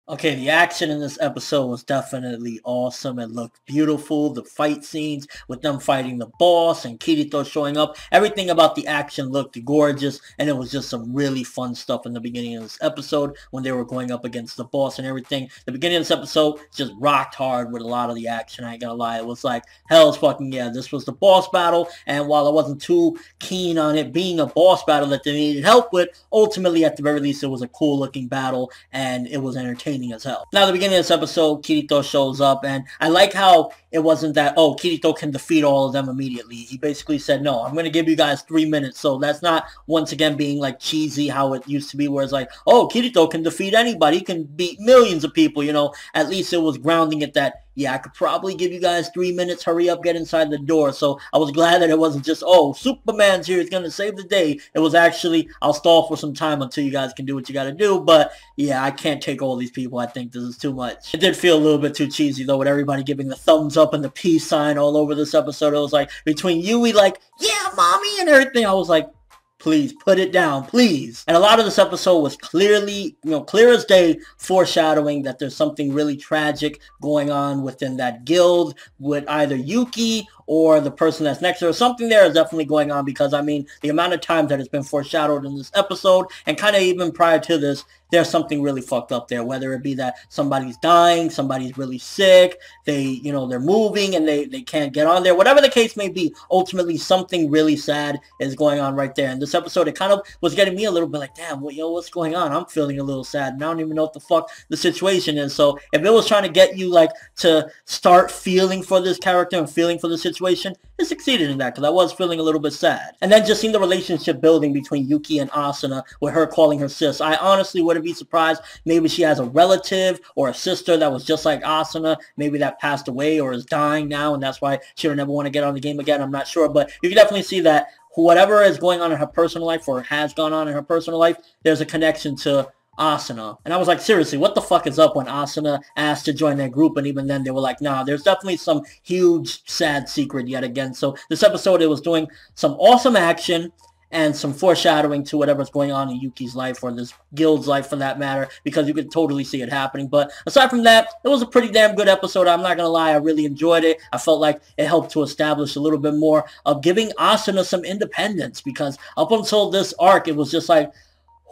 Okay, the action in this episode was definitely awesome. It looked beautiful. The fight scenes with them fighting the boss and Kirito showing up. Everything about the action looked gorgeous, and it was just some really fun stuff in the beginning of this episode when they were going up against the boss and everything. The beginning of this episode just rocked hard with a lot of the action. I ain't gonna lie. It was like, hell's fucking yeah, this was the boss battle, and while I wasn't too keen on it being a boss battle that they needed help with, ultimately, at the very least, it was a cool looking battle, and it was entertaining as hell. Now, at the beginning of this episode, Kirito shows up, and I like how it wasn't that, oh, Kirito can defeat all of them immediately. He basically said, no, I'm going to give you guys 3 minutes. So that's not, once again, being like cheesy how it used to be, where it's like, oh, Kirito can defeat anybody. He can beat millions of people, you know. At least it was grounding it that, yeah, I could probably give you guys 3 minutes. Hurry up, get inside the door. So I was glad that it wasn't just, oh, Superman's here. He's going to save the day. It was actually, I'll stall for some time until you guys can do what you got to do. But yeah, I can't take all these people. I think this is too much. It did feel a little bit too cheesy, though, with everybody giving the thumbs up and the peace sign all over this episode. It was like, between Yui, like, yeah, mommy, and everything, I was like, please, put it down, please. And a lot of this episode was clearly, clear as day, foreshadowing that there's something really tragic going on within that guild with either Yuuki or the person that's next to her. Something there is definitely going on, because, I mean, the amount of times that it's been foreshadowed in this episode, and kind of even prior to this, there's something really fucked up there, whether it be that somebody's dying, somebody's really sick, they're moving and they can't get on there, whatever the case may be. Ultimately, something really sad is going on right there. And this episode, it kind of was getting me a little bit like, damn, what's going on? I'm feeling a little sad, and I don't even know what the fuck the situation is. So if it was trying to get you, like, to start feeling for this character and feeling for the situation, it succeeded in that, because I was feeling a little bit sad. And then just seeing the relationship building between Yuki and Asuna, with her calling her sis. I honestly wouldn't be surprised. Maybe she has a relative or a sister that was just like Asuna, maybe that passed away or is dying now, and that's why she would never want to get on the game again. I'm not sure, but you can definitely see that whatever is going on in her personal life, or has gone on in her personal life, there's a connection to Asuna. And I was like, seriously, what the fuck is up when Asuna asked to join that group? And even then they were like, nah, there's definitely some huge sad secret yet again. So this episode, it was doing some awesome action and some foreshadowing to whatever's going on in Yuki's life, or this guild's life for that matter, because you could totally see it happening. But aside from that, it was a pretty damn good episode. I'm not gonna lie, I really enjoyed it. I felt like it helped to establish a little bit more of giving Asuna some independence, because up until this arc, it was just like,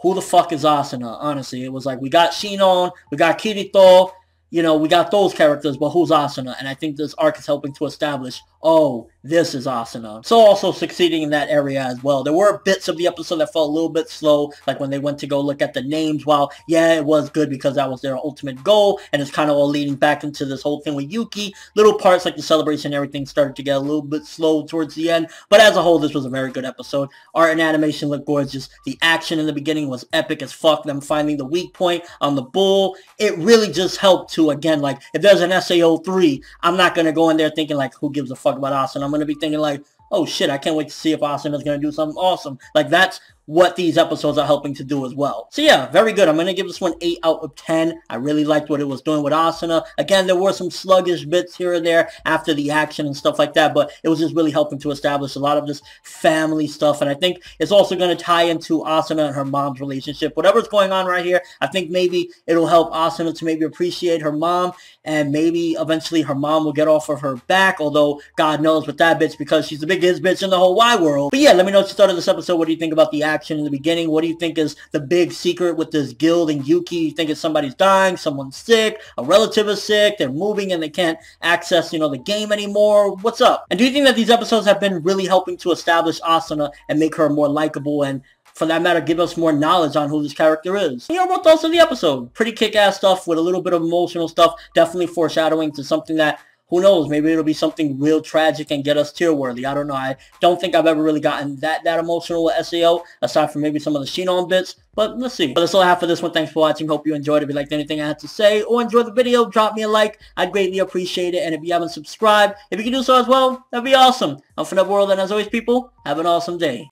who the fuck is Asuna? Honestly, it was like, we got Shinon, we got Kirito, we got those characters, but who's Asuna? And I think this arc is helping to establish, oh, this is Asuna. So also succeeding in that area as well. There were bits of the episode that felt a little bit slow, like when they went to go look at the names. While, yeah, it was good because that was their ultimate goal, and it's kind of all leading back into this whole thing with Yuki. Little parts like the celebration and everything started to get a little bit slow towards the end, but as a whole, this was a very good episode. Art and animation looked gorgeous. The action in the beginning was epic as fuck. Them finding the weak point on the bull, it really just helped to, again, like, if there's an SAO 3, I'm not going to go in there thinking, like, who gives a fuck about Asuna? I'm going to be thinking, like, oh shit, I can't wait to see if Asuna's going to do something awesome. Like, that's what these episodes are helping to do as well. So yeah, very good. I'm going to give this one 8 out of 10. I really liked what it was doing with Asuna. Again, there were some sluggish bits here and there after the action and stuff like that, but it was just really helping to establish a lot of this family stuff, and I think it's also going to tie into Asuna and her mom's relationship. Whatever's going on right here, I think maybe it'll help Asuna to maybe appreciate her mom, and maybe eventually her mom will get off of her back, although God knows with that bitch, because she's the biggest bitch in the whole wide world. But yeah, let me know what you thought of this episode. What do you think about the action in the beginning? What do you think is the big secret with this guild and Yuki? You think it's somebody's dying, someone's sick, a relative is sick, they're moving and they can't access, the game anymore? What's up? And do you think that these episodes have been really helping to establish Asuna and make her more likable, and for that matter, give us more knowledge on who this character is? What thoughts of the episode? Pretty kick-ass stuff with a little bit of emotional stuff, definitely foreshadowing to something that, who knows, maybe it'll be something real tragic and get us tear-worthy. I don't know. I don't think I've ever really gotten that emotional with SAO, aside from maybe some of the Shinon bits, but let's see. But that's all I have for this one. Thanks for watching. Hope you enjoyed it. If you liked anything I had to say or enjoyed the video, drop me a like. I'd greatly appreciate it. And if you haven't subscribed, if you can do so as well, that'd be awesome. I'm ForneverWorld, and as always, people, have an awesome day.